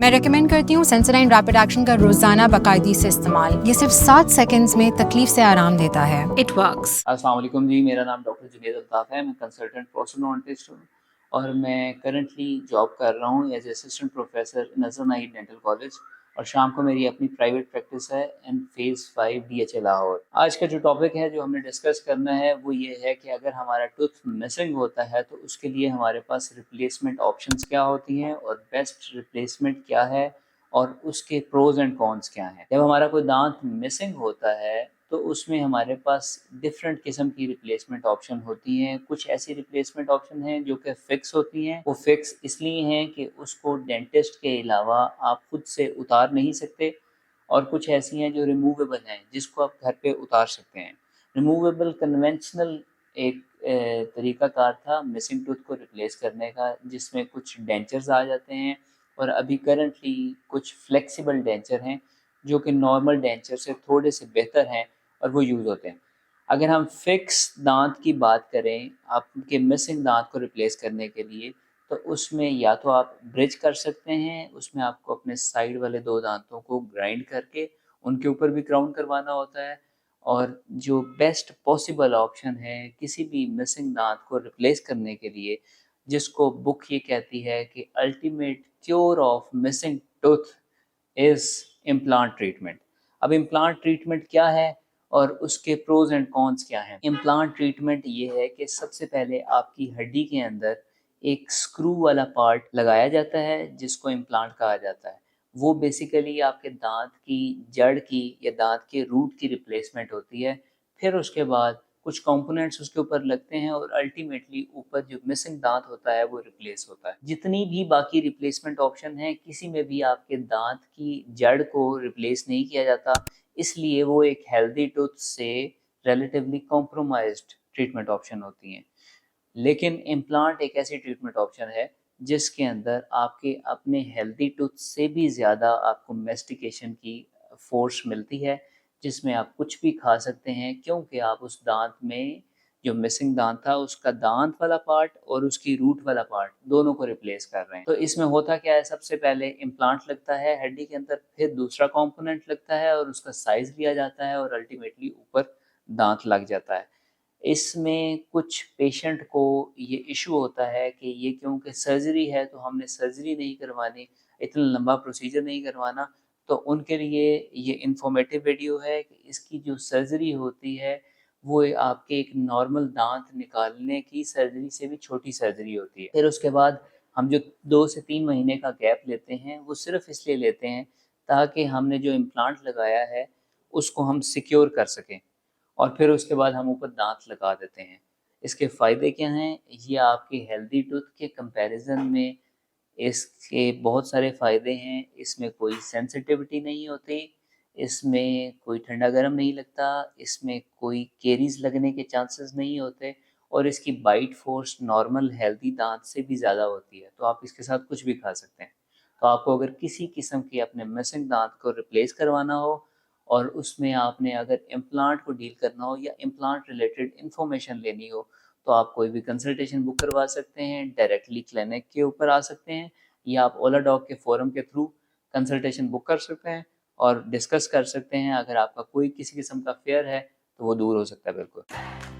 मैं रेकमेंड करती हूँ सेंसोडाइन रैपिड एक्शन का रोजाना बाकायदी से इस्तेमाल। ये सिर्फ 7 सेकंड्स में तकलीफ से आराम देता है। It works. अस्सलाम वालेकुम जी, मेरा नाम डॉक्टर जुनेद अल्ताफ़ है। मैं कंसल्टेंट प्रोस्टोडोंटिस्ट हूँ और मैं करंटली जॉब कर रहा हूँ एज असिस्टेंट प्रोफेसर नज़र नाइट डेंटल कॉलेज और शाम को मेरी अपनी प्राइवेट प्रैक्टिस है इन फेज़ 5 DHA लाहौर। आज का जो टॉपिक है जो हमने डिस्कस करना है वो ये है कि अगर हमारा टूथ मिसिंग होता है तो उसके लिए हमारे पास रिप्लेसमेंट ऑप्शंस क्या होती हैं और बेस्ट रिप्लेसमेंट क्या है और उसके प्रोज एंड कॉन्स क्या हैं। जब हमारा कोई दांत मिसिंग होता है तो उसमें हमारे पास डिफरेंट किस्म की रिप्लेसमेंट ऑप्शन होती हैं। कुछ ऐसी रिप्लेसमेंट ऑप्शन हैं जो कि फ़िक्स होती हैं। वो फ़िक्स इसलिए हैं कि उसको डेंटिस्ट के अलावा आप खुद से उतार नहीं सकते और कुछ ऐसी हैं जो रिमूवेबल हैं जिसको आप घर पे उतार सकते हैं। रिमूवेबल कन्वेंशनल एक तरीक़ाकार था मिसिंग टूथ को रिप्लेस करने का, जिसमें कुछ डेंचर्स आ जाते हैं और अभी करंटली कुछ फ्लेक्सिबल डेंचर हैं जो कि नॉर्मल डेंचर से थोड़े से बेहतर हैं और वो यूज़ होते हैं। अगर हम फिक्स दांत की बात करें आपके मिसिंग दांत को रिप्लेस करने के लिए, तो उसमें या तो आप ब्रिज कर सकते हैं, उसमें आपको अपने साइड वाले 2 दांतों को ग्राइंड करके उनके ऊपर भी क्राउन करवाना होता है। और जो बेस्ट पॉसिबल ऑप्शन है किसी भी मिसिंग दांत को रिप्लेस करने के लिए, जिसको बुक ये कहती है कि ultimate cure of missing tooth is implant treatment. अब इम्प्लांट ट्रीटमेंट क्या है और उसके प्रोज एंड कॉन्स क्या हैं? इम्प्लांट ट्रीटमेंट ये है कि सबसे पहले आपकी हड्डी के अंदर एक स्क्रू वाला पार्ट लगाया जाता है जिसको इम्प्लांट कहा जाता है। वो बेसिकली आपके दांत की जड़ की या दांत के रूट की रिप्लेसमेंट होती है। फिर उसके बाद कुछ कंपोनेंट्स उसके ऊपर लगते हैं और अल्टीमेटली ऊपर जो मिसिंग दांत होता है वो रिप्लेस होता है। जितनी भी बाकी रिप्लेसमेंट ऑप्शन है किसी में भी आपके दांत की जड़ को रिप्लेस नहीं किया जाता, इसलिए वो एक हेल्दी टूथ से रिलेटिवली कॉम्प्रोमाइज्ड ट्रीटमेंट ऑप्शन होती हैं। लेकिन इम्प्लांट एक ऐसी ट्रीटमेंट ऑप्शन है जिसके अंदर आपके अपने हेल्दी टूथ से भी ज़्यादा आपको मेस्टिकेशन की फोर्स मिलती है, जिसमें आप कुछ भी खा सकते हैं क्योंकि आप उस दांत में जो मिसिंग दांत था उसका दांत वाला पार्ट और उसकी रूट वाला पार्ट दोनों को रिप्लेस कर रहे हैं। तो इसमें होता क्या है, सबसे पहले इम्प्लांट लगता है हड्डी के अंदर, फिर दूसरा कंपोनेंट लगता है और उसका साइज लिया जाता है और अल्टीमेटली ऊपर दांत लग जाता है। इसमें कुछ पेशेंट को ये इशू होता है कि ये क्योंकि सर्जरी है तो हमने सर्जरी नहीं करवानी, इतना लंबा प्रोसीजर नहीं करवाना, तो उनके लिए ये इन्फॉर्मेटिव वीडियो है कि इसकी जो सर्जरी होती है वो आपके एक नॉर्मल दांत निकालने की सर्जरी से भी छोटी सर्जरी होती है। फिर उसके बाद हम जो 2 से 3 महीने का गैप लेते हैं वो सिर्फ इसलिए लेते हैं ताकि हमने जो इम्प्लांट लगाया है उसको हम सिक्योर कर सकें और फिर उसके बाद हम ऊपर दांत लगा देते हैं। इसके फ़ायदे क्या हैं? ये आपके हेल्दी टूथ के कंपैरिज़न में इसके बहुत सारे फ़ायदे हैं। इसमें कोई सेंसिटिविटी नहीं होती, इसमें कोई ठंडा गर्म नहीं लगता, इसमें कोई कैरीज़ लगने के चांसेस नहीं होते और इसकी बाइट फ़ोर्स नॉर्मल हेल्दी दांत से भी ज़्यादा होती है, तो आप इसके साथ कुछ भी खा सकते हैं। तो आपको अगर किसी किस्म के अपने मिसिंग दांत को रिप्लेस करवाना हो और उसमें आपने अगर इम्प्लांट को डील करना हो या इम्प्लांट रिलेटेड इन्फॉर्मेशन लेनी हो, तो आप कोई भी कंसल्टेशन बुक करवा सकते हैं, डायरेक्टली क्लिनिक के ऊपर आ सकते हैं या आप ओला डॉग के फोरम के थ्रू कंसल्टेशन बुक कर सकते हैं और डिस्कस कर सकते हैं। अगर आपका कोई किसी किस्म का फेयर है तो वो दूर हो सकता है बिल्कुल।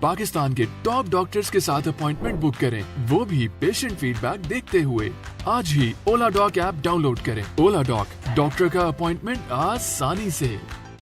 पाकिस्तान के टॉप डॉक्टर्स के साथ अपॉइंटमेंट बुक करें, वो भी पेशेंट फीडबैक देखते हुए। आज ही ओला डॉग ऐप डाउनलोड करें। ओला डॉग, डॉक्टर का अपॉइंटमेंट आसानी से।